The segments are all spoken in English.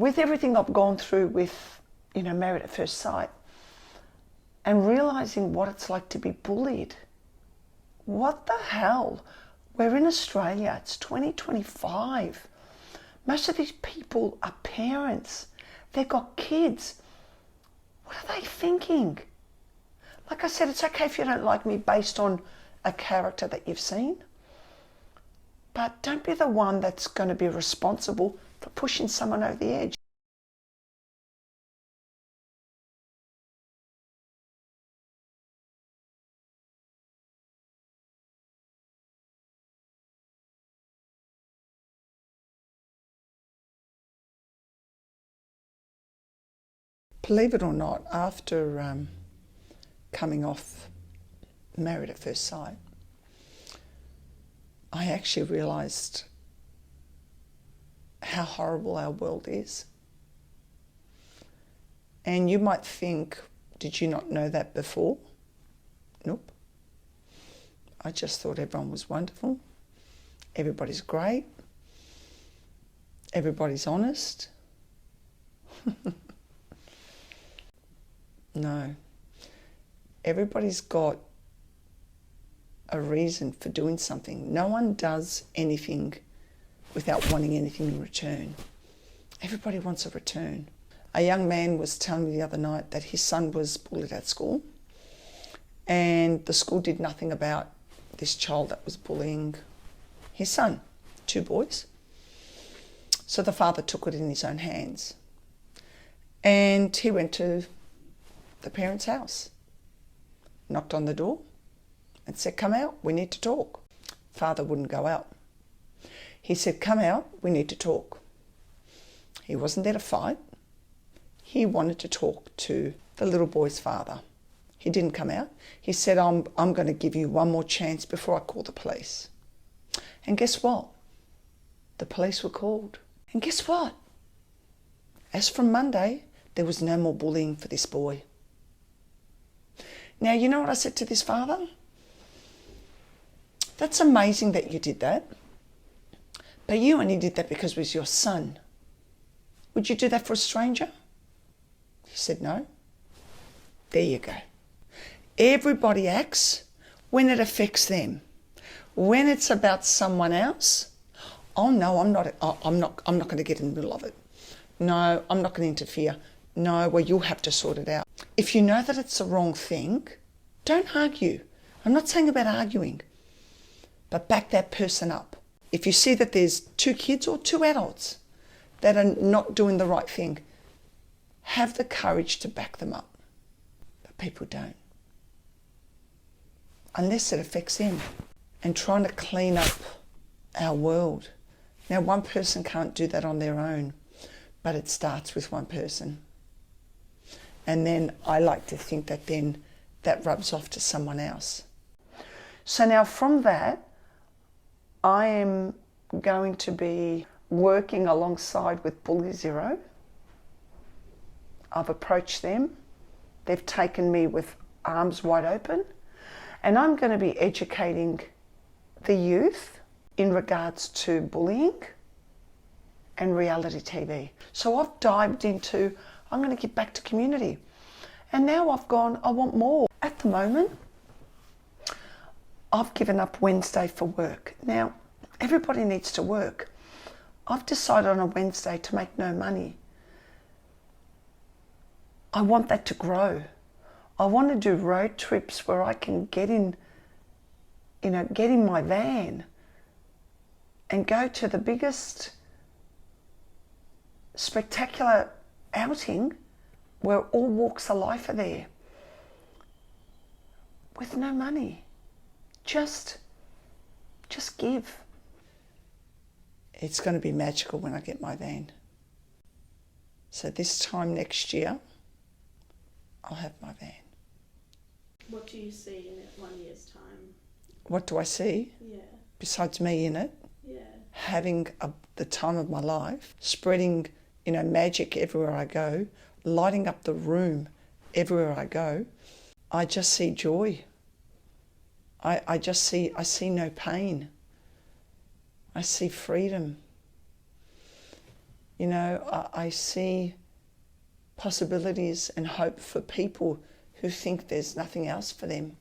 With everything I've gone through with, Married at First Sight, and realising what it's like to be bullied. What the hell? We're in Australia, it's 2025. Most of these people are parents. They've got kids. What are they thinking? Like I said, it's okay if you don't like me based on a character that you've seen. But don't be the one that's going to be responsible for pushing someone over the edge. Believe it or not, after coming off Married at First Sight, I actually realised how horrible our world is. And you might think, did you not know that before? Nope. I just thought everyone was wonderful. Everybody's great. Everybody's honest. No. Everybody's got a reason for doing something. No one does anything without wanting anything in return. Everybody wants a return. A young man was telling me the other night that his son was bullied at school, and the school did nothing about this child that was bullying his son, 2 boys. So the father took it in his own hands, and he went to the parents' house, knocked on the door and said, "Come out, we need to talk." Father wouldn't go out. He said, "Come out, we need to talk." He wasn't there to fight. He wanted to talk to the little boy's father. He didn't come out. He said, I'm going to give you one more chance before I call the police." And guess what? The police were called. And guess what? As from Monday, there was no more bullying for this boy. Now, you know what I said to this father? That's amazing that you did that, but you only did that because it was your son. Would you do that for a stranger? He said, no. There you go. Everybody acts when it affects them. When it's about someone else, oh no, I'm not going to get in the middle of it. No, I'm not going to interfere. No, well, you'll have to sort it out. If you know that it's the wrong thing, don't argue. I'm not saying about arguing, but back that person up. If you see that there's 2 kids or 2 adults that are not doing the right thing, have the courage to back them up. But people don't. Unless it affects them. And trying to clean up our world. Now, one person can't do that on their own, but it starts with one person. And then I like to think that then that rubs off to someone else. So now from that, I am going to be working alongside with Bully Zero. I've approached them. They've taken me with arms wide open. And I'm going to be educating the youth in regards to bullying and reality TV. So I've dived into, I'm going to get back to community. And now I've gone, I want more. At the moment, I've given up Wednesday for work. Now, everybody needs to work. I've decided on a Wednesday to make no money. I want that to grow. I want to do road trips where I can get in my van and go to the biggest spectacular outing where all walks of life are there with no money. Just give. It's going to be magical when I get my van. So this time next year, I'll have my van. What do you see in it 1 year's time? What do I see? Yeah. Besides me in it? Yeah. Having the time of my life, spreading, magic everywhere I go, lighting up the room everywhere I go. I just see joy. I see no pain. I see freedom. You know, I see possibilities and hope for people who think there's nothing else for them.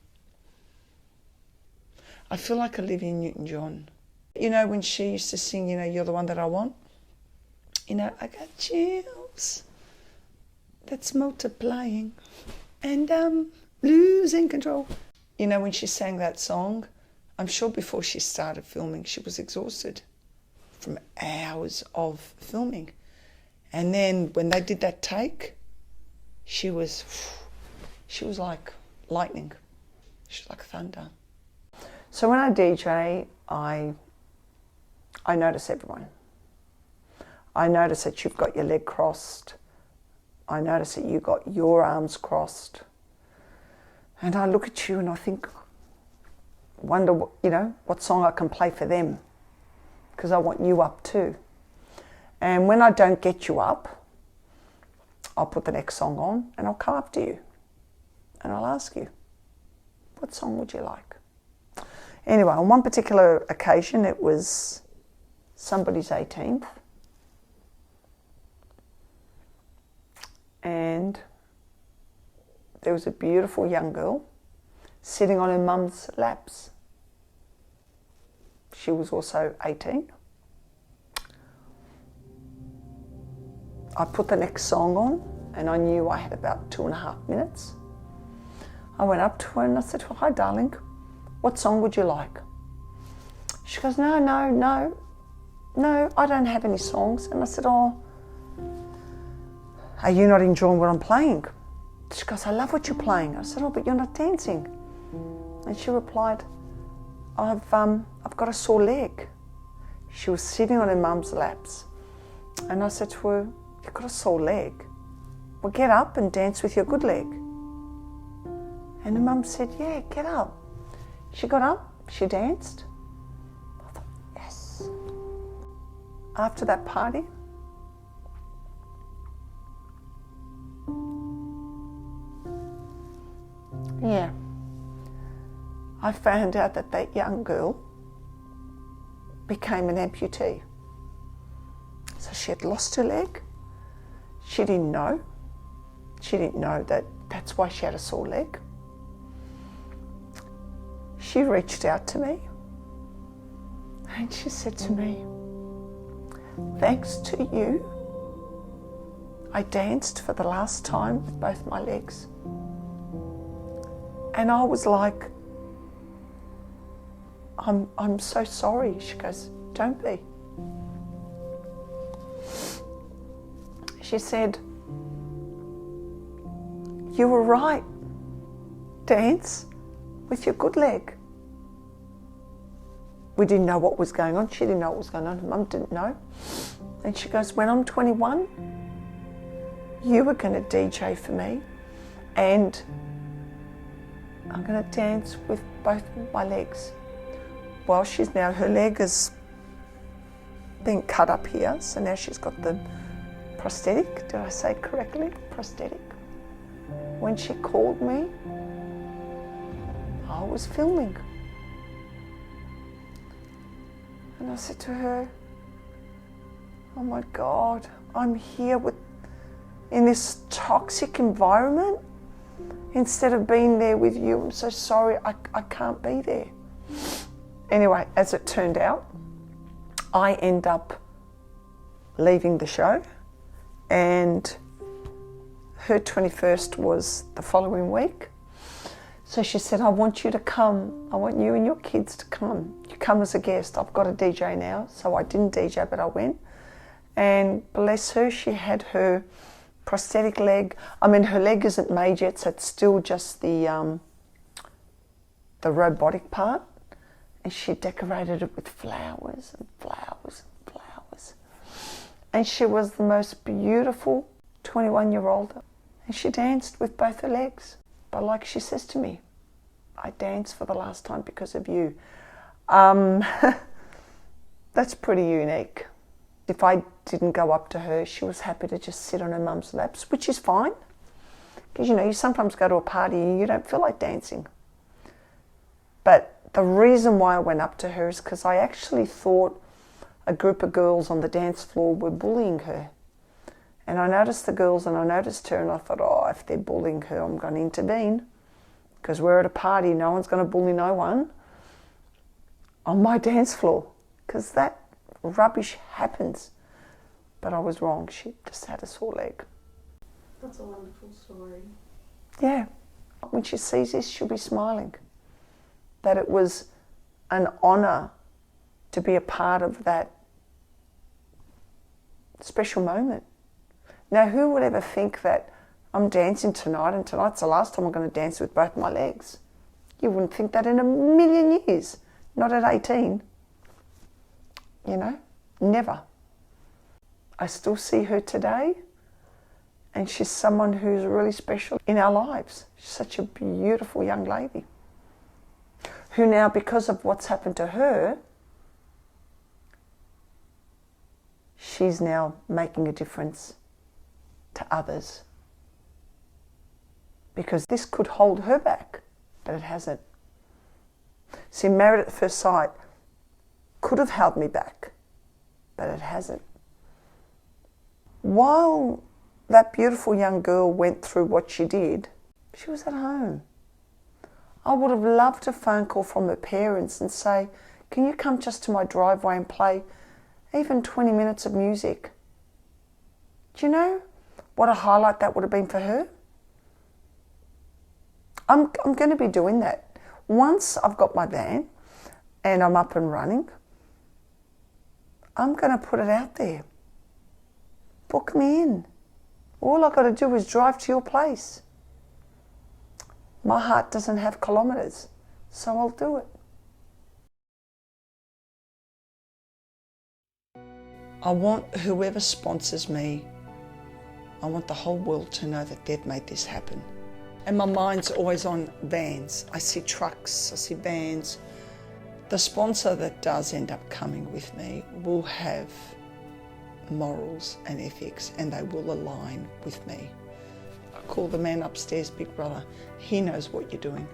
I feel like Olivia Newton-John. You know, when she used to sing, you know, "You're the one that I want." You know, I got chills that's multiplying and I'm losing control. You know, when she sang that song, I'm sure before she started filming, she was exhausted from hours of filming. And then when they did that take, she was like lightning. She was like thunder. So when I DJ, I notice everyone. I notice that you've got your leg crossed. I notice that you've got your arms crossed. And I look at you and I think, wonder what, you know, what song I can play for them, because I want you up too. And when I don't get you up, I'll put the next song on and I'll come up to you and I'll ask you, what song would you like? Anyway, on one particular occasion, it was somebody's 18th. And there was a beautiful young girl sitting on her mum's laps. She was also 18. I put the next song on and I knew I had about 2.5 minutes. I went up to her and I said to her, "Hi darling, what song would you like?" She goes, no, I don't have any songs. And I said, "Oh, are you not enjoying what I'm playing?" She goes, "I love what you're playing." I said, "Oh, but you're not dancing." And she replied, I've got a sore leg." She was sitting on her mum's laps. And I said to her, "You've got a sore leg. Well, get up and dance with your good leg." And her mum said, "Yeah, get up." She got up, she danced. I thought, yes. After that party, yeah, I found out that that young girl became an amputee. So she had lost her leg. She didn't know. She didn't know that that's why she had a sore leg. She reached out to me and she said to me, "Thanks to you, I danced for the last time with both my legs." And I was like, I'm so sorry. She goes, "Don't be." She said, "You were right. Dance with your good leg." We didn't know what was going on. She didn't know what was going on. Her mum didn't know. And she goes, "When I'm 21, you were going to DJ for me and I'm going to dance with both my legs." Well, her leg has been cut up here, so now she's got the prosthetic. Did I say it correctly? Prosthetic. When she called me, I was filming. And I said to her, "Oh my God, I'm here in this toxic environment instead of being there with you. I'm so sorry, I can't be there." Anyway, as it turned out, I end up leaving the show, and her 21st was the following week. So she said, "I want you to come. I want you and your kids to come. You come as a guest. I've got a DJ now." So I didn't DJ, but I went. And bless her, she had her prosthetic leg. I mean, her leg isn't made yet, so it's still just the robotic part. And she decorated it with flowers and flowers and flowers. And she was the most beautiful 21-year-old. And she danced with both her legs. But like she says to me, "I danced for the last time because of you." That's pretty unique. If I didn't go up to her, she was happy to just sit on her mum's laps, which is fine. Because, you sometimes go to a party and you don't feel like dancing. But the reason why I went up to her is because I actually thought a group of girls on the dance floor were bullying her. And I noticed the girls and I noticed her, and I thought, oh, if they're bullying her, I'm going to intervene, because we're at a party, no one's going to bully no one on my dance floor, because that rubbish happens. But I was wrong. She just had a sore leg. That's a wonderful story. Yeah. When she sees this, she'll be smiling. That it was an honour to be a part of that special moment. Now, who would ever think that I'm dancing tonight and tonight's the last time I'm going to dance with both my legs? You wouldn't think that in a million years. Not at 18. You know, never. I still see her today, and she's someone who's really special in our lives. She's such a beautiful young lady who now, because of what's happened to her, she's now making a difference to others. Because this could hold her back, but it hasn't. See, Married at First Sight could have held me back, but it hasn't. While that beautiful young girl went through what she did, she was at home. I would have loved a phone call from her parents and say, can you come just to my driveway and play even 20 minutes of music? Do you know what a highlight that would have been for her? I'm going to be doing that. Once I've got my van and I'm up and running, I'm going to put it out there. Book me in. All I've got to do is drive to your place. My heart doesn't have kilometres, so I'll do it. I want whoever sponsors me, I want the whole world to know that they've made this happen. And my mind's always on vans. I see trucks, I see vans. The sponsor that does end up coming with me will have morals and ethics, and they will align with me. I call the man upstairs Big Brother. He knows what you're doing.